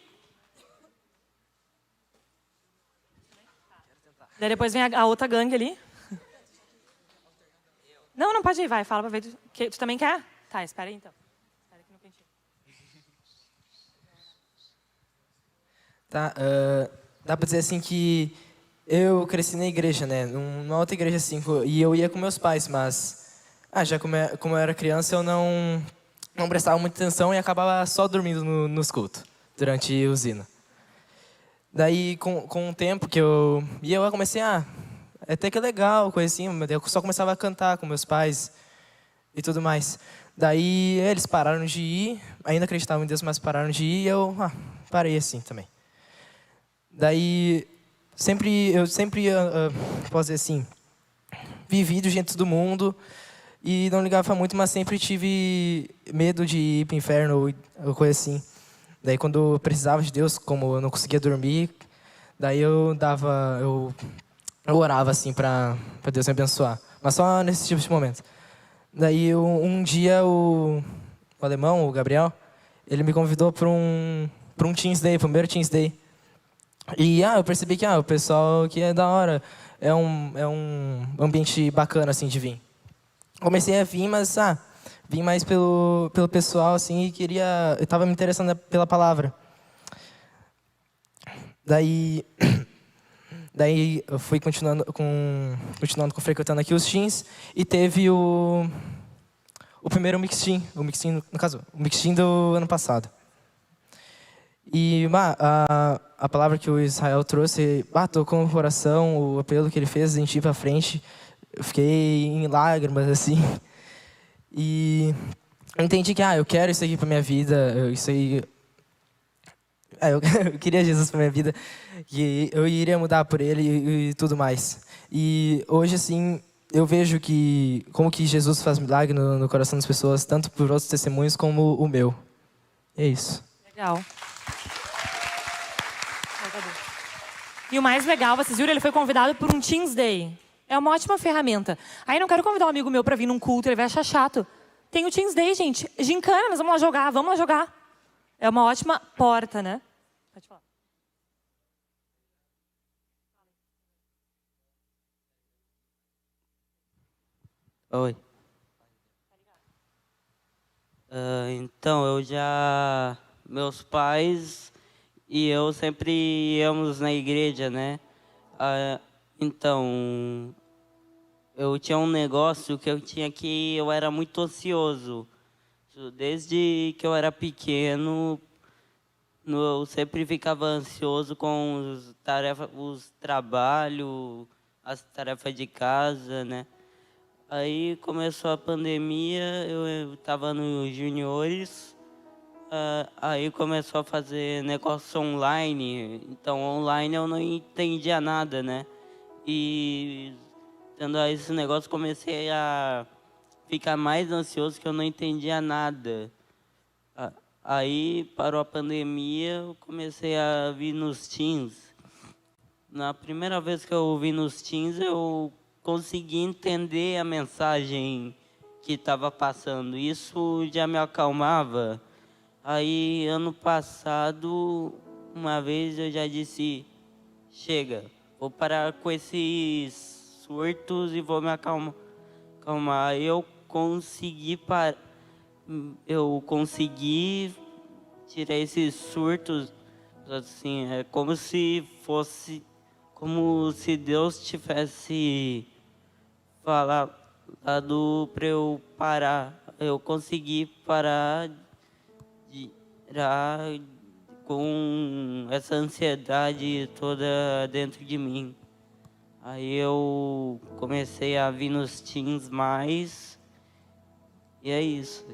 Daí depois vem a outra gangue ali. Não, não, pode ir, vai. Fala pra ver. Tu também quer? Tá, espera aí então. Espera aqui no cantinho. Tá, dá pra dizer assim que eu cresci na igreja, né? Numa outra igreja assim, e eu ia com meus pais, mas já como eu era criança, eu não prestava muita atenção e acabava só dormindo nos cultos, durante o hino. Daí, com o tempo que eu comecei, até que é legal, coisa assim, mas eu só começava a cantar com meus pais e tudo mais. Daí, eles pararam de ir, ainda acreditavam em Deus, mas pararam de ir e eu parei assim também. Daí, eu sempre, posso dizer assim, vivi do jeito do mundo e não ligava muito, mas sempre tive medo de ir para o inferno ou coisa assim. Daí, quando eu precisava de Deus, como eu não conseguia dormir, daí eu orava assim para Deus me abençoar, mas só nesse tipo de momento. Daí, um dia, o alemão, o Gabriel, ele me convidou para um Teens Day, primeiro Teens Day. E eu percebi que o pessoal aqui é da hora, é um ambiente bacana assim de vir. Comecei a vir, mas vim mais pelo pessoal assim e eu estava me interessando pela palavra. Daí eu fui continuando frequentando aqui os teens e teve o primeiro mixteam, no caso, o mixteam do ano passado. E a palavra que o Israel trouxe, tocou no coração, o apelo que ele fez, a gente ir para frente. Eu fiquei em lágrimas, assim. E eu entendi que, eu quero isso aqui para minha vida, eu queria Jesus para minha vida, que eu iria mudar por ele e tudo mais. E hoje, assim, eu vejo como que Jesus faz milagre no coração das pessoas, tanto por outros testemunhos como o meu. É isso. Legal. E o mais legal, vocês viram, ele foi convidado por um Teens Day. É uma ótima ferramenta. Aí não quero convidar um amigo meu para vir num culto, ele vai achar chato. Tem o Teens Day, gente. Gincana, nós vamos lá jogar. É uma ótima porta, né? Pode falar. Oi. Então, meus pais e eu sempre íamos na igreja, né? Então, eu tinha um negócio que eu era muito ocioso. Desde que eu era pequeno, eu sempre ficava ansioso com os trabalhos, as tarefas de casa, né? Aí começou a pandemia, eu estava nos juniores, aí começou a fazer negócio online, então online eu não entendia nada, né? E tendo esse negócio comecei a ficar mais ansioso que eu não entendia nada. Aí parou a pandemia, eu comecei a vir nos teens. Na primeira vez que eu vi nos teens, eu consegui entender a mensagem que estava passando. Isso já me acalmava. Aí, ano passado, uma vez eu já disse, chega, vou parar com esses surtos e vou me acalmar. Eu consegui tirar esses surtos Assim, é como se fosse, como se Deus tivesse falado para eu parar. Eu consegui parar de com essa ansiedade toda dentro de mim. Aí eu comecei a vir nos teens mais, e é isso.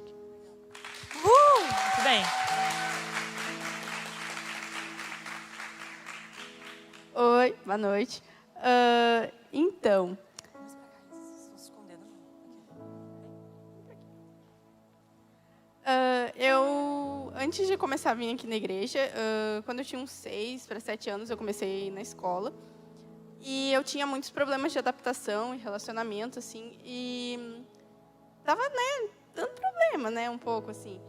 Muito bem. Oi, boa noite. Então, eu, antes de começar a vir aqui na igreja, quando eu tinha uns 6 para 7 anos, eu comecei na escola. E eu tinha muitos problemas de adaptação e relacionamento, assim, e tava, né, dando problema, né, um pouco, assim.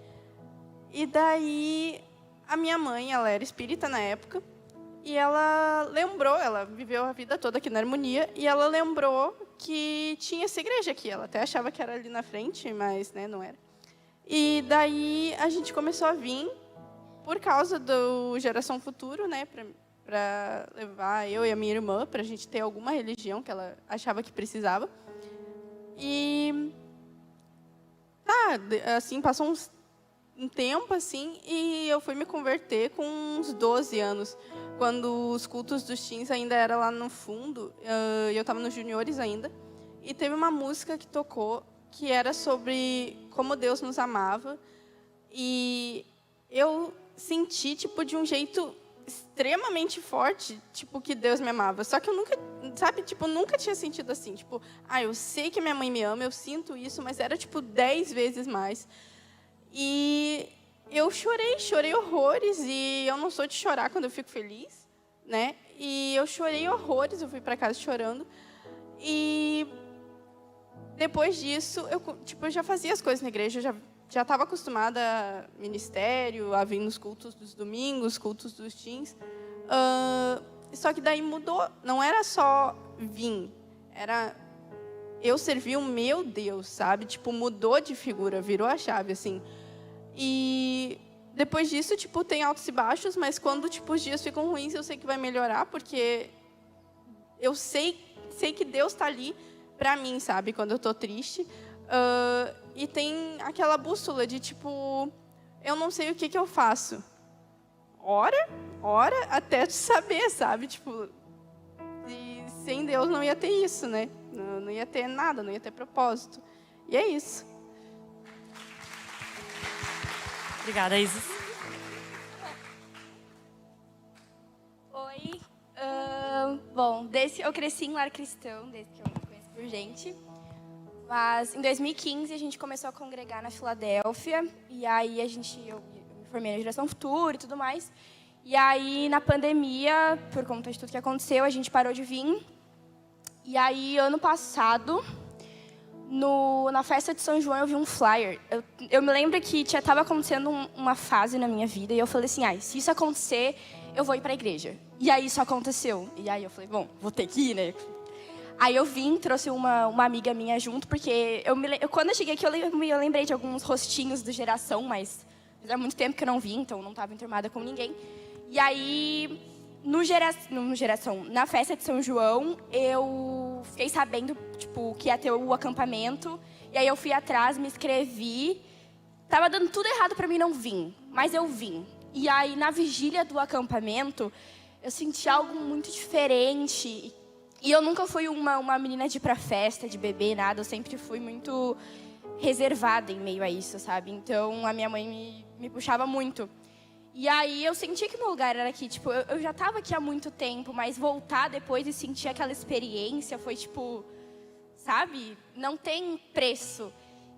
E daí, a minha mãe, ela era espírita na época, e ela lembrou, ela viveu a vida toda aqui na Harmonia, e ela lembrou que tinha essa igreja aqui. Ela até achava que era ali na frente, mas, né, não era. E daí, a gente começou a vir, por causa do Geração Futuro, né, para levar eu e a minha irmã, para a gente ter alguma religião que ela achava que precisava. E assim, passou um tempo, assim, e eu fui me converter com uns 12 anos, quando os cultos dos teens ainda era lá no fundo, e eu estava nos juniores ainda, e teve uma música que tocou, que era sobre como Deus nos amava, e eu senti, tipo, de um jeito extremamente forte, tipo, que Deus me amava. Só que eu nunca, sabe, tipo, nunca tinha sentido assim, tipo, eu sei que minha mãe me ama, eu sinto isso, mas era, tipo, 10 vezes mais. E eu chorei horrores, e eu não sou de chorar quando eu fico feliz, né? E eu chorei horrores, eu fui para casa chorando. E depois disso, eu já fazia as coisas na igreja, eu já estava acostumada a ministério, a vir nos cultos dos domingos, cultos dos teens. Só que daí mudou. Não era só vir, era eu servir o meu Deus, sabe? Tipo, mudou de figura, virou a chave, assim. E depois disso, tipo, tem altos e baixos, mas quando, tipo, os dias ficam ruins, eu sei que vai melhorar, porque eu sei que Deus está ali para mim, sabe? Quando eu estou triste. E tem aquela bússola de, tipo, eu não sei o que eu faço. Ora até tu saber, sabe? Tipo, e sem Deus não ia ter isso, né? Não ia ter nada, não ia ter propósito. E é isso. Obrigada, Isis. Oi. Bom, eu cresci em lar cristão, desde que eu me conheço por gente. Mas em 2015 a gente começou a congregar na Filadélfia. E aí eu me formei na Geração Futuro e tudo mais. E aí na pandemia, por conta de tudo que aconteceu, a gente parou de vir. E aí ano passado, na festa de São João, eu vi um flyer. Eu me lembro que estava acontecendo uma fase na minha vida. E eu falei assim, se isso acontecer, eu vou ir para a igreja. E aí isso aconteceu. E aí eu falei, bom, vou ter que ir, né? Aí eu trouxe uma amiga minha junto, porque quando eu cheguei aqui, eu lembrei de alguns rostinhos do Geração, mas fazia muito tempo que eu não vi, então não estava enturmada com ninguém. E aí, na festa de São João, eu fiquei sabendo, tipo, que ia ter o acampamento. E aí eu fui atrás, me inscrevi. Tava dando tudo errado para mim não vir, mas eu vim. E aí, na vigília do acampamento, eu senti algo muito diferente. E eu nunca fui uma menina de ir pra festa, de beber, nada. Eu sempre fui muito reservada em meio a isso, sabe? Então, a minha mãe me puxava muito. E aí, eu senti que meu lugar era aqui. Tipo, eu já estava aqui há muito tempo, mas voltar depois e sentir aquela experiência foi, tipo, sabe? Não tem preço.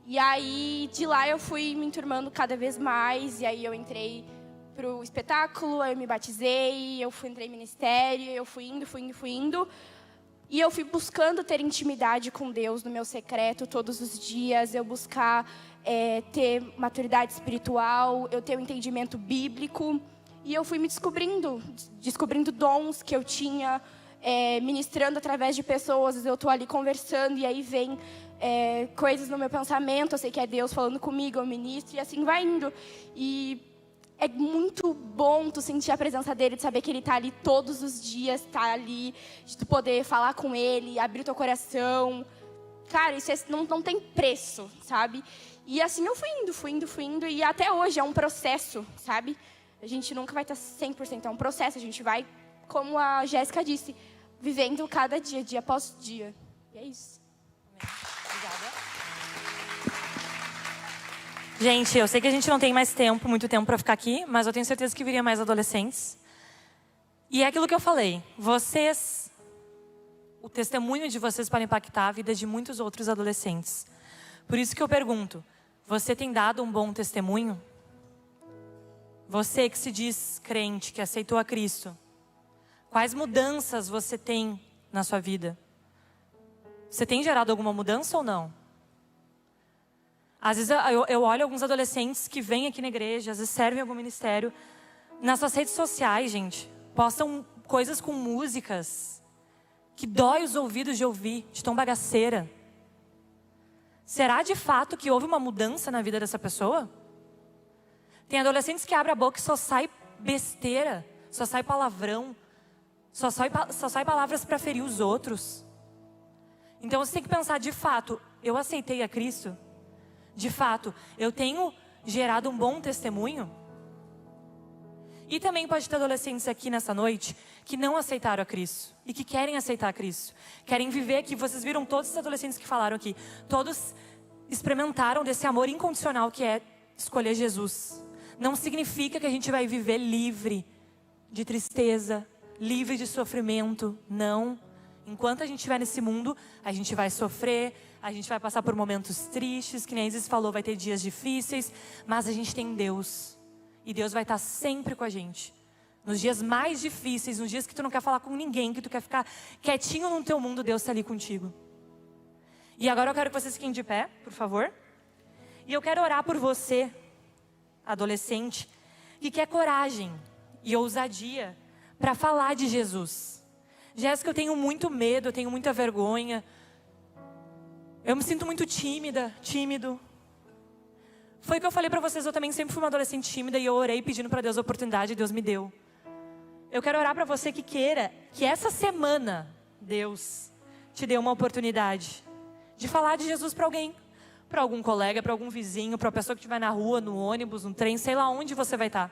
E aí, de lá, eu fui me enturmando cada vez mais. E aí, eu entrei pro espetáculo, eu me batizei, entrei em ministério, eu fui indo. E eu fui buscando ter intimidade com Deus no meu secreto todos os dias, eu buscar ter maturidade espiritual, eu ter um entendimento bíblico. E eu fui me descobrindo dons que eu tinha, ministrando através de pessoas. Eu estou ali conversando e aí vem coisas no meu pensamento, eu sei que é Deus falando comigo, eu ministro e assim vai indo. E é muito bom tu sentir a presença dele, de saber que ele tá ali todos os dias, tá ali, de tu poder falar com ele, abrir teu coração. Cara, isso não tem preço, sabe? E assim eu fui indo, e até hoje é um processo, sabe? A gente nunca vai estar 100%, é um processo, a gente vai, como a Jéssica disse, vivendo cada dia, dia após dia. E é isso. Obrigada. Gente, eu sei que a gente não tem mais muito tempo para ficar aqui, mas eu tenho certeza que viria mais adolescentes. E é aquilo que eu falei, o testemunho de vocês pode impactar a vida de muitos outros adolescentes. Por isso que eu pergunto, você tem dado um bom testemunho? Você que se diz crente, que aceitou a Cristo, quais mudanças você tem na sua vida? Você tem gerado alguma mudança ou não? Às vezes eu olho alguns adolescentes que vêm aqui na igreja, às vezes servem em algum ministério, nas suas redes sociais, gente, postam coisas com músicas que dói os ouvidos de ouvir, de tão bagaceira. Será de fato que houve uma mudança na vida dessa pessoa? Tem adolescentes que abrem a boca e só sai besteira, só sai palavrão, só sai palavras para ferir os outros. Então você tem que pensar, de fato, eu aceitei a Cristo? De fato, eu tenho gerado um bom testemunho? E também pode ter adolescentes aqui nessa noite que não aceitaram a Cristo e que querem aceitar a Cristo. Querem viver aqui. Vocês viram todos os adolescentes que falaram aqui. Todos experimentaram desse amor incondicional que é escolher Jesus. Não significa que a gente vai viver livre de tristeza, livre de sofrimento. Não. Enquanto a gente estiver nesse mundo, a gente vai sofrer, a gente vai passar por momentos tristes, que nem a Isis falou, vai ter dias difíceis, mas a gente tem Deus. E Deus vai estar sempre com a gente. Nos dias mais difíceis, nos dias que tu não quer falar com ninguém, que tu quer ficar quietinho no teu mundo, Deus está ali contigo. E agora eu quero que vocês fiquem de pé, por favor. E eu quero orar por você, adolescente, que quer coragem e ousadia para falar de Jesus. Jéssica, eu tenho muito medo, eu tenho muita vergonha. Eu me sinto muito tímido. Foi o que eu falei para vocês, eu também sempre fui uma adolescente tímida e eu orei pedindo para Deus a oportunidade e Deus me deu. Eu quero orar para você que queira que essa semana Deus te dê uma oportunidade de falar de Jesus para alguém, para algum colega, para algum vizinho, para uma pessoa que estiver na rua, no ônibus, no trem, sei lá onde você vai estar.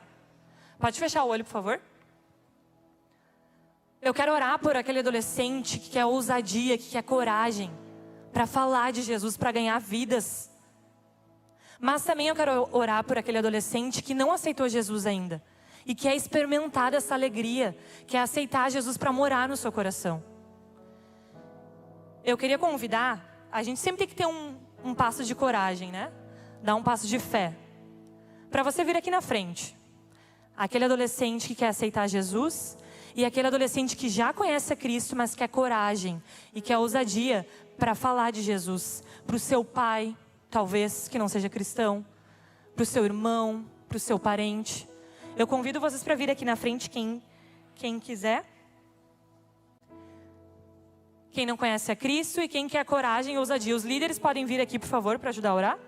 Pode fechar o olho, por favor? Eu quero orar por aquele adolescente que quer ousadia, que quer coragem para falar de Jesus, para ganhar vidas. Mas também eu quero orar por aquele adolescente que não aceitou Jesus ainda e quer experimentar essa alegria, quer aceitar Jesus para morar no seu coração. Eu queria convidar, a gente sempre tem que ter um passo de coragem, né? Dar um passo de fé. Para você vir aqui na frente. Aquele adolescente que quer aceitar Jesus e aquele adolescente que já conhece a Cristo, mas quer coragem e quer ousadia para falar de Jesus para o seu pai, talvez que não seja cristão, para o seu irmão, para o seu parente. Eu convido vocês para vir aqui na frente, quem quiser. Quem não conhece a Cristo e quem quer coragem e ousadia. Os líderes podem vir aqui, por favor, para ajudar a orar.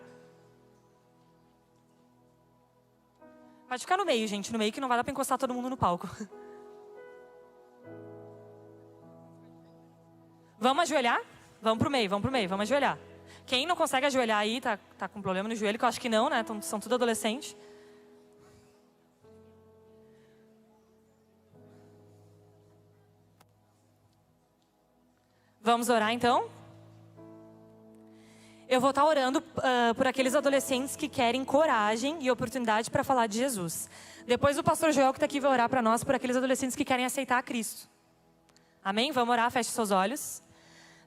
Pode ficar no meio, gente, no meio que não vai dar para encostar todo mundo no palco. Vamos ajoelhar? Vamos pro meio, vamos ajoelhar. Quem não consegue ajoelhar aí, tá com problema no joelho, que eu acho que não, né? São tudo adolescentes. Vamos orar então? Eu vou estar orando por aqueles adolescentes que querem coragem e oportunidade para falar de Jesus. Depois o pastor Joel que está aqui vai orar para nós por aqueles adolescentes que querem aceitar a Cristo. Amém? Vamos orar, feche seus olhos.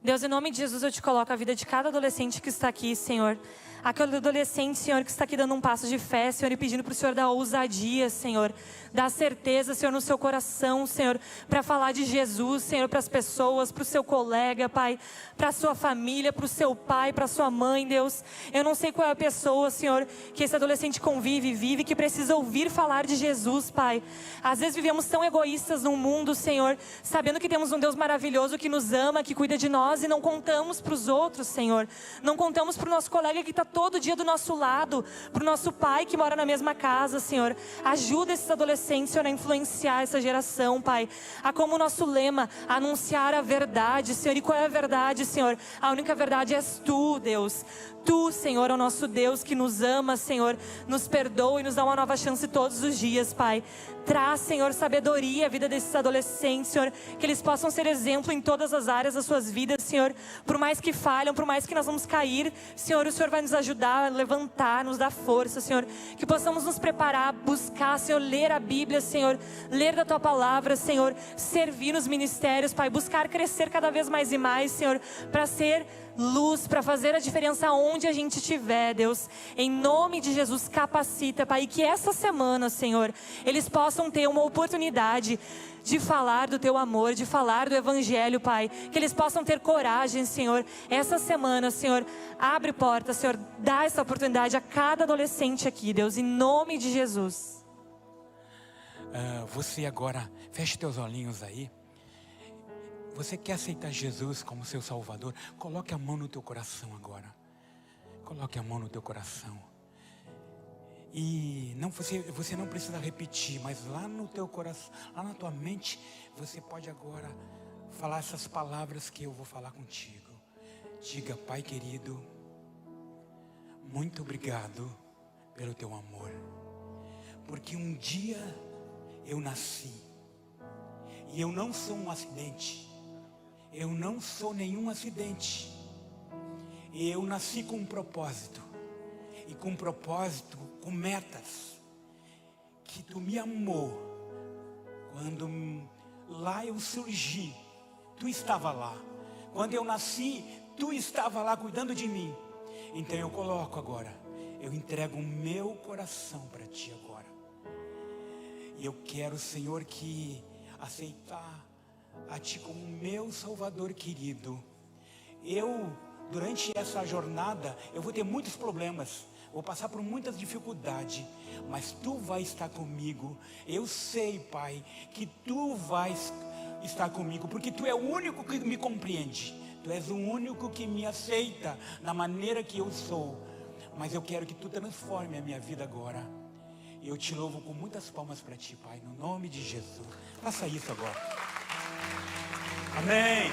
Deus, em nome de Jesus, eu te coloco a vida de cada adolescente que está aqui, Senhor. Aquele adolescente, Senhor, que está aqui dando um passo de fé, Senhor, e pedindo para o Senhor dar ousadia, Senhor. Dar certeza, Senhor, no seu coração, Senhor, para falar de Jesus, Senhor, para as pessoas, para o seu colega, Pai, para a sua família, para o seu pai, para a sua mãe, Deus. Eu não sei qual é a pessoa, Senhor, que esse adolescente vive, que precisa ouvir falar de Jesus, Pai. Às vezes vivemos tão egoístas no mundo, Senhor, sabendo que temos um Deus maravilhoso que nos ama, que cuida de nós, nós e não contamos para os outros, Senhor. Não contamos para o nosso colega que está todo dia do nosso lado, para o nosso pai que mora na mesma casa, Senhor. Ajuda esses adolescentes, Senhor, a influenciar essa geração, Pai. A como o nosso lema, anunciar a verdade, Senhor. E qual é a verdade, Senhor? A única verdade és Tu, Deus. Tu, Senhor, é o nosso Deus que nos ama, Senhor, nos perdoa e nos dá uma nova chance todos os dias, Pai. Traz, Senhor, sabedoria à vida desses adolescentes, Senhor, que eles possam ser exemplo em todas as áreas das suas vidas, Senhor. Por mais que falham, por mais que nós vamos cair, Senhor, o Senhor vai nos ajudar a levantar, nos dar força, Senhor. Que possamos nos preparar, buscar, Senhor, ler a Bíblia, Senhor, ler da Tua Palavra, Senhor, servir nos ministérios, Pai, buscar crescer cada vez mais e mais, Senhor, para ser luz, para fazer a diferença onde a gente estiver, Deus. Em nome de Jesus, capacita, Pai, e que essa semana, Senhor, eles possam ter uma oportunidade de falar do Teu amor, de falar do Evangelho, Pai. Que eles possam ter coragem, Senhor. Essa semana, Senhor, abre portas, Senhor, dá essa oportunidade a cada adolescente aqui, Deus, em nome de Jesus. Você agora, feche teus olhinhos aí. Você quer aceitar Jesus como seu Salvador? Coloque a mão no teu coração agora. Coloque a mão no teu coração. E você não precisa repetir, mas lá no teu coração, lá na tua mente, você pode agora falar essas palavras que eu vou falar contigo. Diga: Pai querido, muito obrigado pelo teu amor. Porque um dia eu nasci. E eu não sou um acidente. Eu não sou nenhum acidente. Eu nasci com um propósito. E com um propósito, com metas. Que Tu me amou. Quando lá eu surgi, Tu estava lá. Quando eu nasci, Tu estava lá cuidando de mim. Então eu coloco agora. Eu entrego o meu coração para Ti agora. E eu quero, Senhor, que aceitar a Ti como meu Salvador querido. Durante essa jornada, eu vou ter muitos problemas, vou passar por muitas dificuldades, mas Tu vai estar comigo. Eu sei, Pai, que Tu vais estar comigo, porque Tu é o único que me compreende. Tu és o único que me aceita na maneira que eu sou. Mas eu quero que Tu transforme a minha vida agora. E eu Te louvo com muitas palmas para Ti, Pai, no nome de Jesus. Faça isso agora. Amém.